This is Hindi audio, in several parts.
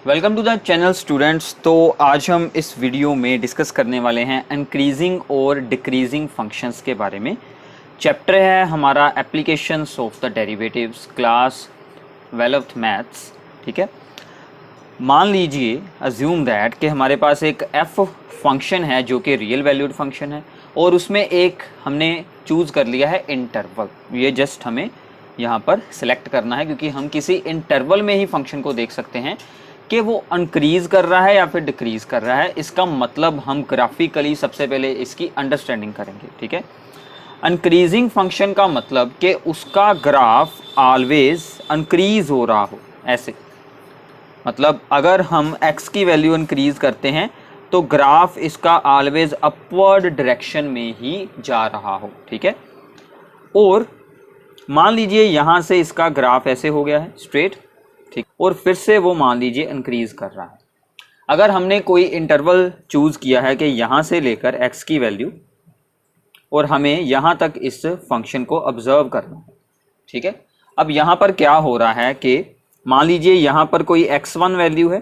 Welcome to the channel students. तो आज हम इस वीडियो में डिस्कस करने वाले हैं इंक्रीजिंग और डिक्रीजिंग फंक्शंस के बारे में। चैप्टर है हमारा applications of the derivatives, class 12th maths. ठीक है, मान लीजिए अज्यूम दैट कि हमारे पास एक एफ फंक्शन है जो कि रियल वैल्यूड फंक्शन है और उसमें एक हमने चूज़ कर लिया है इंटरवल। ये जस्ट हमें यहाँ पर सिलेक्ट करना है क्योंकि हम किसी इंटरवल में ही फंक्शन को देख सकते हैं कि वो इंक्रीज़ कर रहा है या फिर डिक्रीज़ कर रहा है। इसका मतलब हम ग्राफिकली सबसे पहले इसकी अंडरस्टैंडिंग करेंगे। ठीक है, इंक्रीजिंग फंक्शन का मतलब कि उसका ग्राफ ऑलवेज इंक्रीज हो रहा हो। ऐसे मतलब अगर हम x की वैल्यू इंक्रीज करते हैं तो ग्राफ इसका ऑलवेज अपवर्ड डायरेक्शन में ही जा रहा हो। ठीक है, और मान लीजिए यहाँ से इसका ग्राफ ऐसे हो गया है स्ट्रेट, ठीक, और फिर से वो मान लीजिए इंक्रीज कर रहा है। अगर हमने कोई इंटरवल चूज किया है कि यहाँ से लेकर x की वैल्यू और हमें यहाँ तक इस फंक्शन को ऑब्जर्व करना है। ठीक है, अब यहाँ पर क्या हो रहा है कि मान लीजिए यहाँ पर कोई x1 वैल्यू है,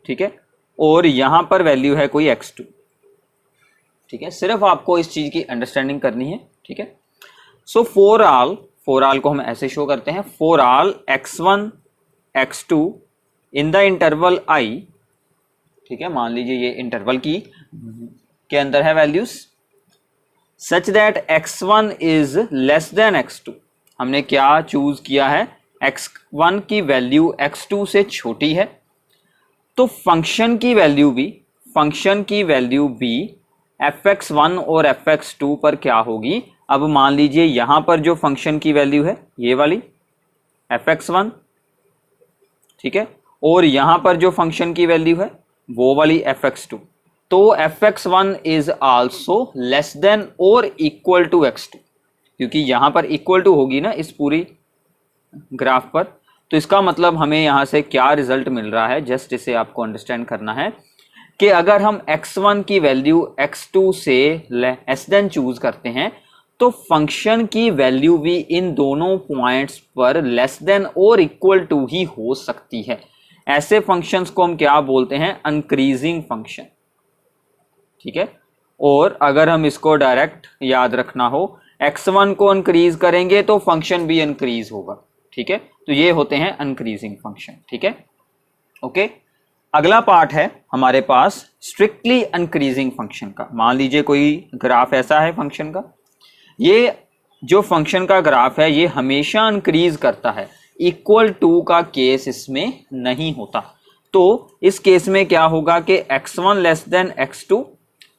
ठीक है, और यहाँ पर वैल्यू है कोई x2। ठीक है, सिर्फ आपको इस चीज़ की अंडरस्टैंडिंग करनी है। ठीक है, सो फॉर ऑल को हम ऐसे शो करते हैं, for all x1 x2 in the interval i। ठीक है, मान लीजिए ये इंटरवल की के अंदर है values such that x1 is less than x2। हमने क्या चूज किया है, x1 की वैल्यू x2 से छोटी है तो फंक्शन की वैल्यू भी fx1 और fx2 पर क्या होगी। अब मान लीजिए यहां पर जो फंक्शन की वैल्यू है ये वाली fx1, ठीक है, और यहां पर जो फंक्शन की वैल्यू है वो वाली fx2, तो fx1 is also less then और इक्वल टू x2, क्योंकि यहां पर इक्वल टू होगी ना इस पूरी ग्राफ पर। तो इसका मतलब हमें यहां से क्या रिजल्ट मिल रहा है, जस्ट इसे आपको अंडरस्टैंड करना है कि अगर हम x1 की वैल्यू x2 से लेस देन चूज करते हैं तो फंक्शन की वैल्यू भी इन दोनों पॉइंट्स पर लेस देन और इक्वल टू ही हो सकती है। ऐसे फंक्शंस को हम क्या बोलते हैं, इंक्रीजिंग फंक्शन। ठीक है, और अगर हम इसको डायरेक्ट याद रखना हो, x1 को इंक्रीज करेंगे तो फंक्शन भी इंक्रीज होगा। ठीक है, तो ये होते हैं इंक्रीजिंग फंक्शन। ठीक है, ओके। अगला पार्ट है हमारे पास स्ट्रिक्टली इंक्रीजिंग फंक्शन का। मान लीजिए कोई ग्राफ ऐसा है फंक्शन का, ये जो फंक्शन का ग्राफ है ये हमेशा इंक्रीज करता है, इक्वल टू का केस इसमें नहीं होता। तो इस केस में क्या होगा कि x1 less than x2,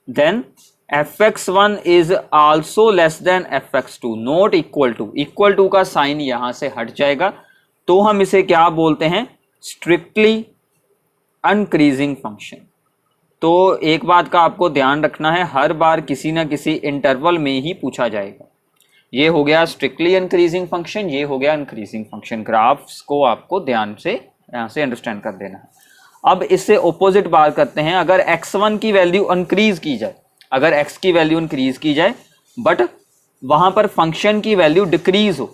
then fx1 is also less than fx2, not equal to. Equal to का साइन यहां से हट जाएगा तो हम इसे क्या बोलते हैं, स्ट्रिक्टली इंक्रीजिंग फंक्शन। तो एक बात का आपको ध्यान रखना है, हर बार किसी ना किसी इंटरवल में ही पूछा जाएगा। ये हो गया स्ट्रिक्टली इंक्रीजिंग फंक्शन, ये हो गया इंक्रीजिंग फंक्शन। ग्राफ्स को आपको ध्यान से यहां से अंडरस्टैंड कर देना है। अब इससे ऑपोजिट बात करते हैं, अगर x1 की वैल्यू इंक्रीज की जाए, अगर x की वैल्यू इंक्रीज की जाए बट वहां पर फंक्शन की वैल्यू डिक्रीज हो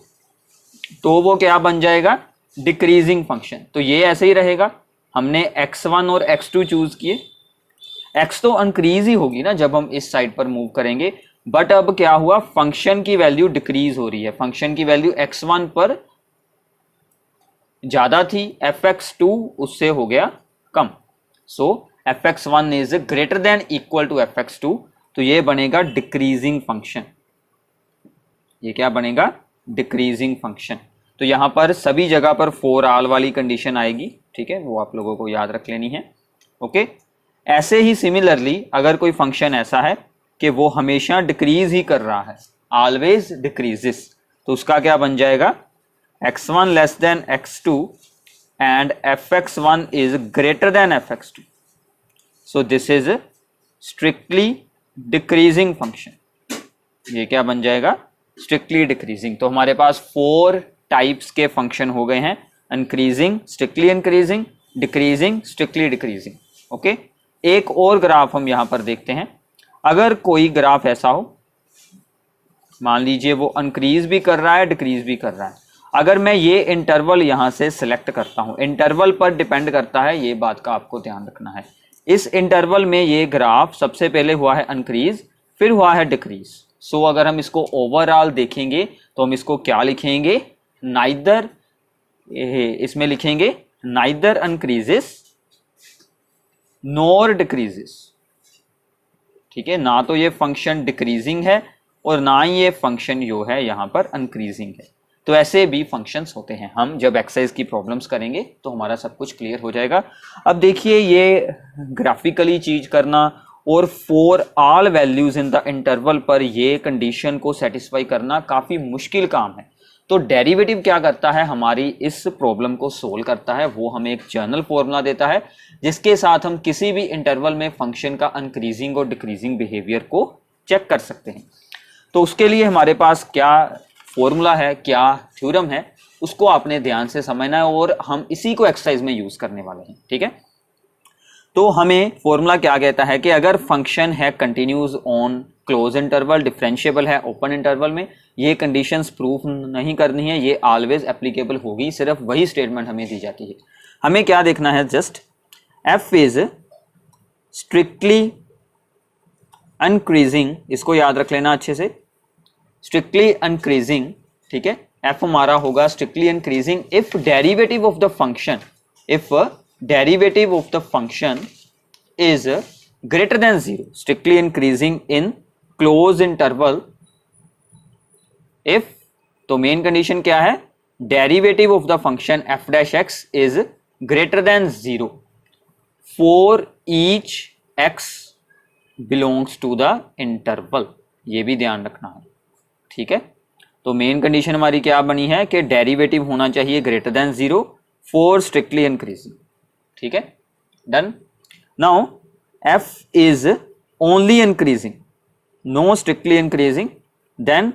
तो वो क्या बन जाएगा, डिक्रीजिंग फंक्शन। तो ये ऐसे ही रहेगा, हमने x1 और x2 चूज किए, x तो इंक्रीज ही होगी ना जब हम इस साइड पर मूव करेंगे, बट अब क्या हुआ, फंक्शन की वैल्यू डिक्रीज हो रही है। फंक्शन की वैल्यू x1 पर ज्यादा थी, fx2 उससे हो गया कम। So fx1 is greater than equal to fx2, तो ये बनेगा डिक्रीजिंग फंक्शन। ये क्या बनेगा, डिक्रीजिंग फंक्शन। तो यहां पर सभी जगह पर फॉर ऑल वाली कंडीशन आएगी। ठीक है, वो आप लोगों को याद रख लेनी है। ओके, ऐसे ही सिमिलरली अगर कोई फंक्शन ऐसा है कि वो हमेशा डिक्रीज ही कर रहा है, ऑलवेज डिक्रीजेस, तो उसका क्या बन जाएगा, x1 less than x2 and fx1 is greater then fx2, so this is strictly decreasing function. ये क्या बन जाएगा, स्ट्रिक्टली डिक्रीजिंग। तो हमारे पास 4 टाइप्स के फंक्शन हो गए हैं, increasing, strictly increasing, decreasing, strictly decreasing. Okay, एक और ग्राफ हम यहां पर देखते हैं। अगर कोई ग्राफ ऐसा हो, मान लीजिए वो इंक्रीज भी कर रहा है डिक्रीज भी कर रहा है, अगर मैं ये इंटरवल यहां से सिलेक्ट करता हूं, इंटरवल पर डिपेंड करता है, ये बात का आपको ध्यान रखना है। इस इंटरवल में ये ग्राफ सबसे पहले हुआ है इंक्रीज, फिर हुआ है डिक्रीज। सो अगर हम इसको ओवरऑल देखेंगे तो हम इसको क्या लिखेंगे, नाइदर, इसमें लिखेंगे नाइदर इंक्रीजेस नॉर डिक्रीजेस। ठीक है, ना तो ये फंक्शन डिक्रीजिंग है और ना ही ये फंक्शन जो है यहां पर इंक्रीजिंग है। तो ऐसे भी फंक्शंस होते हैं। हम जब एक्सरसाइज की प्रॉब्लम्स करेंगे तो हमारा सब कुछ क्लियर हो जाएगा। अब देखिए, ये ग्राफिकली चीज करना और for all values in the interval पर ये कंडीशन को सेटिस्फाई करना काफी मुश्किल काम है। तो डेरिवेटिव क्या करता है, हमारी इस प्रॉब्लम को सोल्व करता है। वो हमें एक जनरल फॉर्मूला देता है जिसके साथ हम किसी भी इंटरवल में फंक्शन का इंक्रीजिंग और डिक्रीजिंग बिहेवियर को चेक कर सकते हैं। तो उसके लिए हमारे पास क्या फॉर्मूला है, क्या थ्योरम है, उसको आपने ध्यान से समझना है और हम इसी को एक्सरसाइज में यूज करने वाले हैं। ठीक है, तो हमें फॉर्मूला क्या कहता है कि अगर फंक्शन है continues on close interval, differentiable है ओपन इंटरवल में, ये कंडीशंस प्रूफ नहीं करनी है, ये ऑलवेज एप्लीकेबल होगी, सिर्फ वही स्टेटमेंट हमें दी जाती है। हमें क्या देखना है, just F is strictly increasing, इसको याद रख लेना अच्छे से, स्ट्रिक्टली इंक्रीजिंग। ठीक है, एफ हमारा होगा strictly increasing if derivative of the function, if derivative of the function is greater than 0, strictly increasing in close interval if, तो मेन कंडीशन क्या है, derivative of the function f dash x is greater than 0 for each x belongs to the interval. ये भी ध्यान रखना है। ठीक है, तो मेन कंडीशन हमारी क्या बनी है कि डेरिवेटिव होना चाहिए greater than 0 for strictly increasing. ठीक है, done. Now f is only increasing, no strictly increasing, then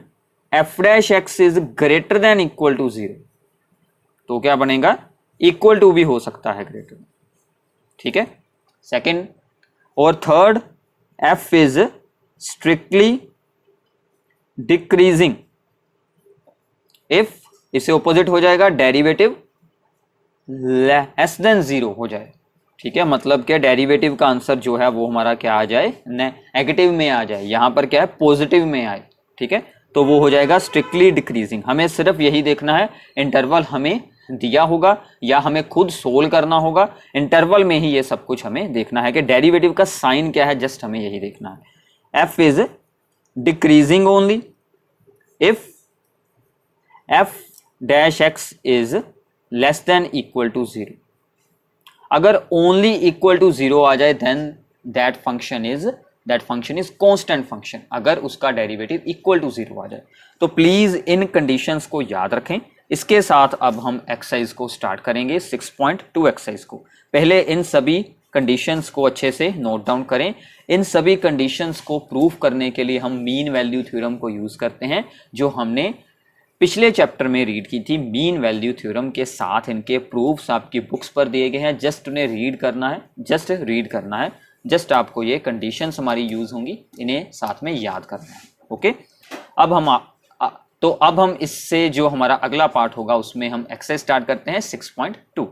f dash x is greater than equal to 0, तो क्या बनेगा, इक्वल टू भी हो सकता है ग्रेटर। ठीक है, सेकंड और third, f is strictly decreasing if, इससे ऑपोजिट हो जाएगा, डेरिवेटिव लेस देन 0 हो जाए। ठीक है, मतलब क्या, डेरिवेटिव का आंसर जो है वो हमारा क्या आ जाए, नेगेटिव में आ जाए, यहां पर क्या है पॉजिटिव में आए। ठीक है, तो वो हो जाएगा स्ट्रिक्टली डिक्रीजिंग। हमें सिर्फ यही देखना है, इंटरवल हमें दिया होगा या हमें खुद सोल्व करना होगा, इंटरवल में ही ये सब कुछ हमें देखना है कि डेरिवेटिव का साइन क्या है, जस्ट हमें यही देखना है। F is decreasing only if f dash x is less than equal to 0। अगर ओनली इक्वल टू 0 आ जाए then that function is constant function, अगर उसका डेरिवेटिव इक्वल टू 0 आ जाए। तो प्लीज इन कंडीशंस को याद रखें। इसके साथ अब हम एक्सरसाइज को स्टार्ट करेंगे 6.2 एक्सरसाइज को। पहले इन सभी कंडीशंस को अच्छे से नोट डाउन करें। इन सभी कंडीशंस को प्रूफ करने के लिए हम मीन वैल्यू थ्योरम को यूज करते हैं, जो हमने पिछले चैप्टर में रीड की थी। मीन वैल्यू थ्योरम के साथ इनके प्रूफ्स आपकी बुक्स पर दिए गए हैं, जस्ट उन्हें रीड करना है, जस्ट रीड करना है, जस्ट आपको ये कंडीशंस हमारी यूज होंगी, इन्हें साथ में याद करना है। ओके, अब हम इससे जो हमारा अगला पार्ट होगा उसमें हम एक्सरसाइज स्टार्ट करते हैं 6.2।